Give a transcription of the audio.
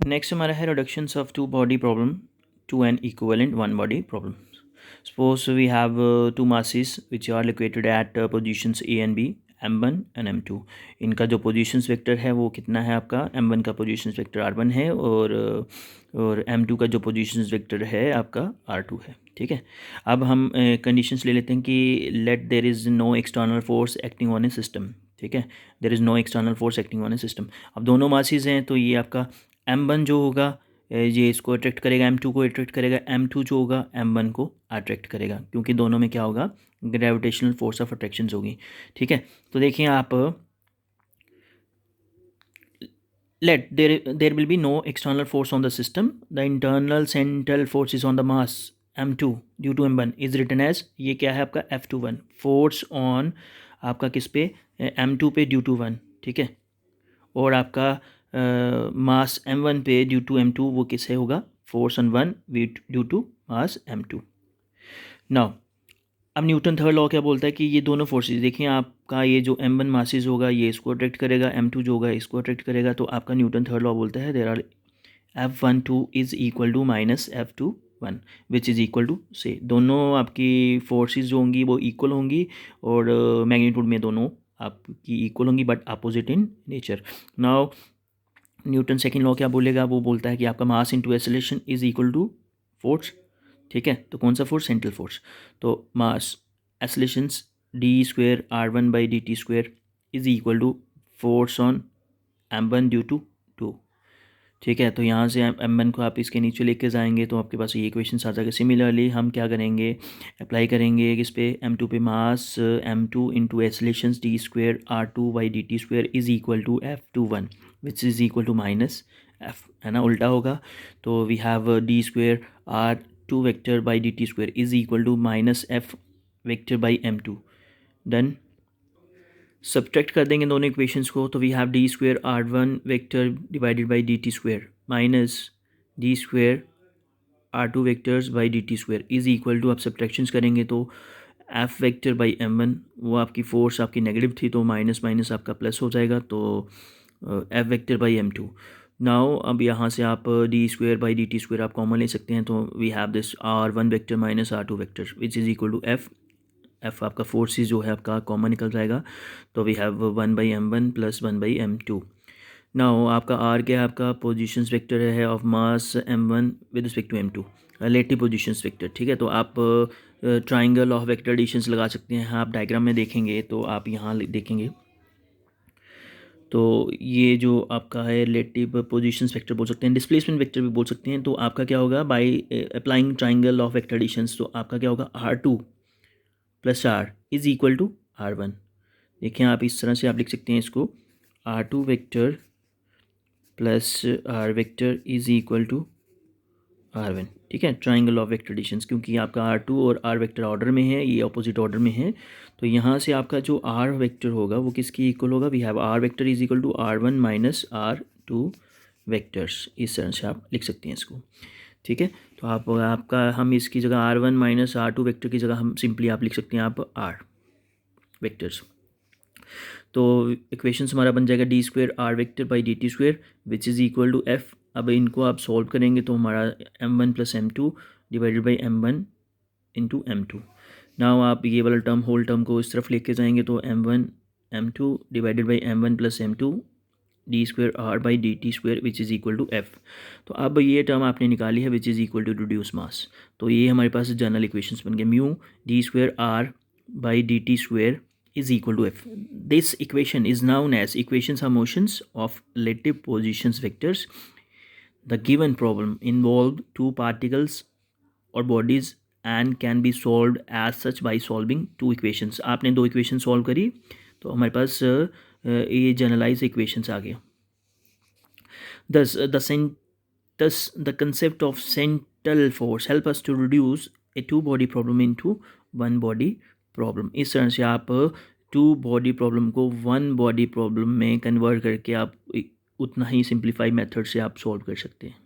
Next हमारा है reductions of two body problem to an equivalent one body problem. Suppose we have two masses which are located at positions A and B, m1 and m2. इनका जो positions vector है वो कितना है आपका, m1 का पोजीशंस वेक्टर r1 है और m2 का जो पोजीशंस वेक्टर है आपका r2 है. ठीक है, अब हम कंडीशंस ले लेते हैं कि let there is no external force acting on a system. ठीक है, there is no external force acting on a system. अब दोनों मासेस हैं तो ये आपका m1 जो होगा ये इसको अट्रैक्ट करेगा, m2 को अट्रैक्ट करेगा, m2 जो होगा m1 को अट्रैक्ट करेगा, क्योंकि दोनों में क्या होगा, ग्रेविटेशनल फोर्स ऑफ अट्रैक्शंस होगी. ठीक है, तो देखिए आप let there will be no external force on the system, the internal central force is on the mass m2 due to m1 is written as, ये क्या है आपका F21, फोर्स ऑन आपका किस पे, m2 पे ड्यू टू 1. ठीक है, और आपका मास m1 पे ड्यू टू m2 वो किससे होगा, force on 1 due to mass m2. Now अब न्यूटन थर्ड लॉ क्या बोलता है कि ये दोनों फोर्सेस, देखिए आपका ये जो m1 मासेस होगा ये इसको अट्रैक्ट करेगा, m2 जो होगा इसको अट्रैक्ट करेगा, तो आपका न्यूटन थर्ड लॉ बोलता है there are F12 is equal to minus F21 which is equal to, से दोनों आपकी फोर्सेस जो होंगी वो इक्वल होंगी और मैग्नीट्यूड में दोनों आपकी इक्वल होंगी but opposite in nature. Now Newton second law क्या बोलेगा, वो बोलता है कि आपका mass into acceleration is equal to force. ठीक है, तो कौन सा फोर्स, सेंट्रल फोर्स. तो mass accelerations d²r1/dt² is equal to force on m1 due to 2. ठीक है, तो यहाँ से m1 को आप इसके नीचे लेके जाएंगे तो आपके पास ये इक्वेशन आ जाएगा. सिमिलरली हम क्या करेंगे, अप्लाई करेंगे किस पे, m2 पे mass m2 into accelerations d²r2/dt² is equal to F21 which is equal to minus F, है ना, उल्टा होगा. तो we have d²r2 is equal to minus F m2. Done, subtract कर देंगे दोनों इक्वेशंस को, तो we have d²r1 divided by dt² minus d²r2 is equal to, आप सब्ट्रैक्शंस करेंगे तो F m1 वो आपकी फोर्स आपकी नेगेटिव थी तो माइनस माइनस आपका प्लस हो जाएगा, तो F m2. नाउ अब यहाँ से आप d²/dt² आप कॉमन ले सकते हैं, तो we have this r1 minus r2 which is equal to F आपका फोर्सेस जो है आपका कॉमन निकल जाएगा, तो वी हैव 1/m1 प्लस 1/m2. नाउ आपका r क्या है, आपका पोजीशंस वेक्टर है of mass m1 with respect to m2, relative positions vector. ठीक है, तो आप ट्राइंगल ऑफ वेक्टर एडिशंस लगा सकते हैं. आप डायग्राम में देखेंगे तो आप यहाँ देखेंगे तो ये जो आपका है रिलेटिव पोजीशंस वेक्टर बोल सकते हैं, डिस्प्लेसमेंट वेक्टर भी बोल सकते हैं. तो आपका क्या होगा, by applying triangle of vector additions, तो आपका क्या होगा, r2 plus r is equal to r1. देखिए आप इस तरह से आप लिख सकते हैं इसको, r2 vector plus r vector is equal to r1. ठीक है, ट्राइंगल ऑफ वेक्टर एडिशंस, क्योंकि आपका r2 और r वेक्टर ऑर्डर में है, ये अपोजिट ऑर्डर में है, तो यहाँ से आपका जो r वेक्टर होगा वो किसकी इक्वल होगा, we have r vector is equal to r1 minus r2 vectors. इस तरह से आप लिख सकते हैं इसको. ठीक है, तो आपका हम इसकी जगह r1 माइनस r2 वेक्टर की जगह हम सिंपली आप लिख सकते हैं आप r वेक्टर्स. तो इक्वेशन हमारा बन जाएगा d²r/dt² which is equal to F. अब इनको आप सॉल्व करेंगे तो हमारा m1 plus m2 divided by m1 into m2. Now आप ये वाला टर्म होल टर्म को इस तरफ लेके जाएंगे तो m1 m2 divided by m1 plus m2 d²r/dt² which is equal to F. तो अब ये टर्म आपने निकाली है which is equal to reduce mass, तो ये हमारे पास जनरल इक्वेशंस बन गए. Mu d²r/dt² is equal to F. This equation is known as equations of motions of relative positions vectors. The given problem involved two particles or bodies and can be solved as such by solving two equations. आपने दो equation solve करी तो हमारे पास ये generalise equations आ गया. Thus the concept of central force help us to reduce a two body problem into one body problem. इस तरह से आप टू बॉडी प्रॉब्लम को वन बॉडी प्रॉब्लम में कन्वर्ट करके आप उतना ही सिंप्लीफाई मेथड से आप सॉल्व कर सकते हैं.